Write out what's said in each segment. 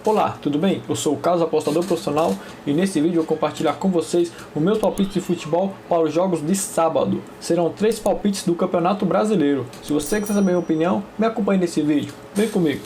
Olá, tudo bem? Eu sou o Carlos, apostador profissional, e nesse vídeo eu vou compartilhar com vocês os meus palpites de futebol para os jogos de sábado. Serão 3 palpites do Campeonato Brasileiro. Se você quiser saber minha opinião, me acompanhe nesse vídeo. Vem comigo.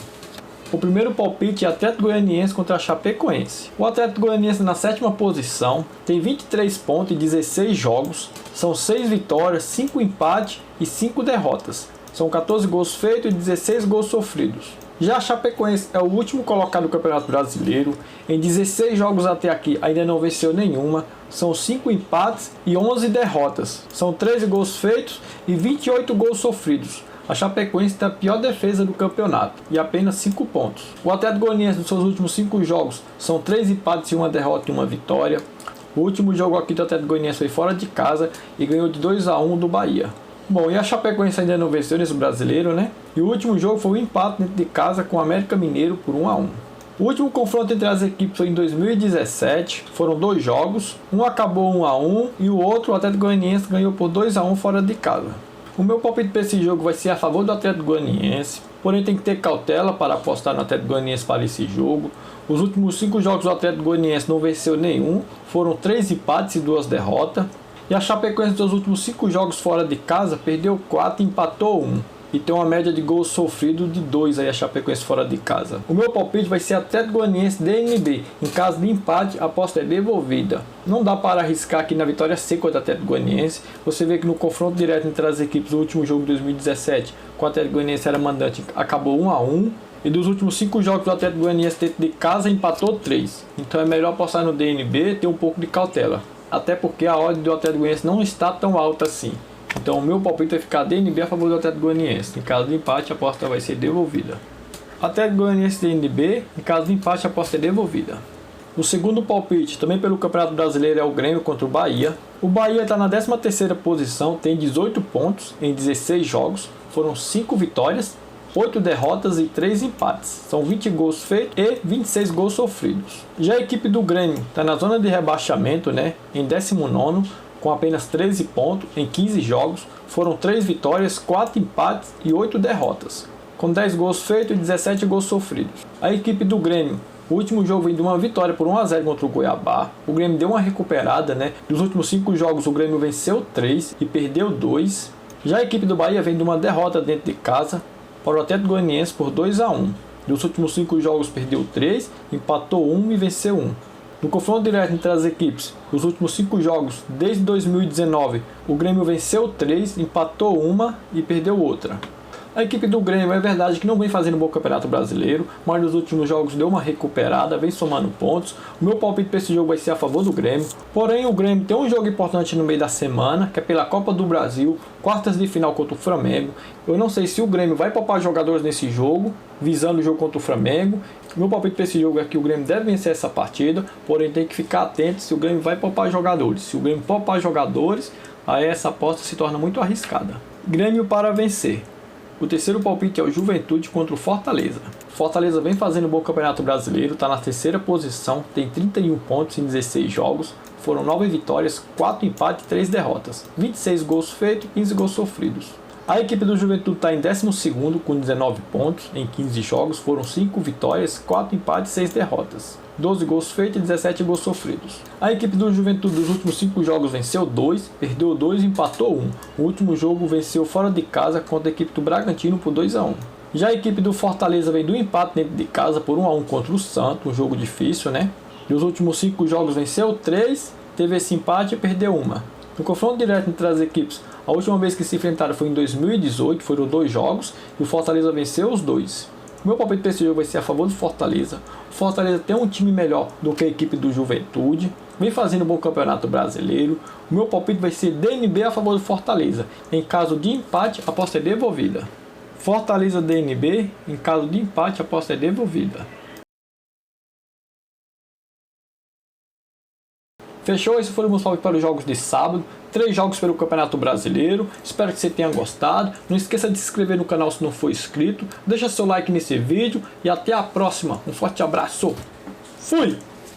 O primeiro palpite é Atlético Goianiense contra a Chapecoense. O Atlético Goianiense na 7ª posição, tem 23 pontos em 16 jogos, são 6 vitórias, 5 empates e 5 derrotas. São 14 gols feitos e 16 gols sofridos. Já a Chapecoense é o último colocado do Campeonato Brasileiro. Em 16 jogos até aqui ainda não venceu nenhuma. São 5 empates e 11 derrotas. São 13 gols feitos e 28 gols sofridos. A Chapecoense tem a pior defesa do campeonato e apenas 5 pontos. O Atlético Goianiense nos seus últimos 5 jogos são 3 empates e 1 derrota e 1 vitória. O último jogo aqui do Atlético Goianiense foi fora de casa e ganhou de 2-1 do Bahia. Bom, e a Chapecoense ainda não venceu nesse brasileiro, né? E o último jogo foi um empate dentro de casa com o América Mineiro por 1-1. O último confronto entre as equipes foi em 2017, foram 2 jogos, um acabou 1-1 e o outro, o Atlético Goianiense, ganhou por 2-1 fora de casa. O meu palpite para esse jogo vai ser a favor do Atlético Goianiense, porém tem que ter cautela para apostar no Atlético Goianiense para esse jogo. Os últimos 5 jogos do Atlético Goianiense não venceu nenhum, foram 3 empates e 2 derrotas. E a Chapecoense dos últimos 5 jogos fora de casa perdeu 4 e empatou 1. E tem uma média de gols sofridos de 2 aí a Chapecoense fora de casa. O meu palpite vai ser Atlético Goianiense DNB. Em caso de empate, a aposta é devolvida. Não dá para arriscar aqui na vitória seca contra o Atlético Goianiense. Você vê que no confronto direto entre as equipes, o último jogo de 2017, com o Atlético Goianiense era mandante, acabou 1-1. E dos últimos 5 jogos do Atlético Goianiense dentro de casa, empatou 3. Então é melhor apostar no DNB e ter um pouco de cautela. Até porque a odd do Atlético Goianiense não está tão alta assim. Então o meu palpite vai ficar DNB a favor do Atlético Goianiense. Em caso de empate, a aposta vai ser devolvida. Atlético Goianiense DNB, em caso de empate, a aposta é devolvida. O segundo palpite, também pelo Campeonato Brasileiro, é o Grêmio contra o Bahia. O Bahia está na 13ª posição, tem 18 pontos em 16 jogos. Foram 5 vitórias, 8 derrotas e 3 empates. São 20 gols feitos e 26 gols sofridos. Já a equipe do Grêmio está na zona de rebaixamento, em 19º, com apenas 13 pontos em 15 jogos. Foram 3 vitórias, 4 empates e 8 derrotas, com 10 gols feitos e 17 gols sofridos. A equipe do Grêmio, o último jogo vem de uma vitória por 1-0 contra o Cuiabá. O Grêmio deu uma recuperada, Dos últimos 5 jogos, o Grêmio venceu 3 e perdeu 2. Já a equipe do Bahia vem de uma derrota dentro de casa para o Atlético Goianiense por 2-1. Dos últimos 5 jogos perdeu 3, empatou 1 e venceu 1. No confronto direto entre as equipes, nos últimos 5 jogos desde 2019, o Grêmio venceu 3, empatou 1 e perdeu outra. A equipe do Grêmio é verdade que não vem fazendo um bom campeonato brasileiro, mas nos últimos jogos deu uma recuperada, vem somando pontos. O meu palpite para esse jogo vai ser a favor do Grêmio. Porém, o Grêmio tem um jogo importante no meio da semana, que é pela Copa do Brasil, quartas de final contra o Flamengo. Eu não sei se o Grêmio vai poupar jogadores nesse jogo, visando o jogo contra o Flamengo. O meu palpite para esse jogo é que o Grêmio deve vencer essa partida, porém tem que ficar atento se o Grêmio vai poupar jogadores. Se o Grêmio poupar jogadores, aí essa aposta se torna muito arriscada. Grêmio para vencer. O terceiro palpite é o Juventude contra o Fortaleza. Fortaleza vem fazendo um bom campeonato brasileiro, está na 3ª posição, tem 31 pontos em 16 jogos, foram 9 vitórias, 4 empates e 3 derrotas, 26 gols feitos e 15 gols sofridos. A equipe do Juventude está em 12º com 19 pontos em 15 jogos, foram 5 vitórias, 4 empates e 6 derrotas, 12 gols feitos e 17 gols sofridos. A equipe do Juventude dos últimos 5 jogos venceu 2, perdeu 2 e empatou 1. O último jogo venceu fora de casa contra a equipe do Bragantino por 2-1. Já a equipe do Fortaleza veio do empate dentro de casa por 1-1 contra o Santos, um jogo difícil, Dos últimos 5 jogos venceu 3, teve esse empate e perdeu 1. No confronto direto entre as equipes, a última vez que se enfrentaram foi em 2018, foram 2 jogos e o Fortaleza venceu os 2. O meu palpite para esse jogo vai ser a favor do Fortaleza. O Fortaleza tem um time melhor do que a equipe do Juventude, vem fazendo um bom campeonato brasileiro. O meu palpite vai ser DNB a favor do Fortaleza. Em caso de empate, a aposta é devolvida. Fortaleza DNB, em caso de empate, a aposta é devolvida. Fechou? Esses foram os palpites para os jogos de sábado. 3 jogos pelo Campeonato Brasileiro. Espero que você tenha gostado. Não esqueça de se inscrever no canal se não for inscrito. Deixa seu like nesse vídeo e até a próxima. Um forte abraço. Fui!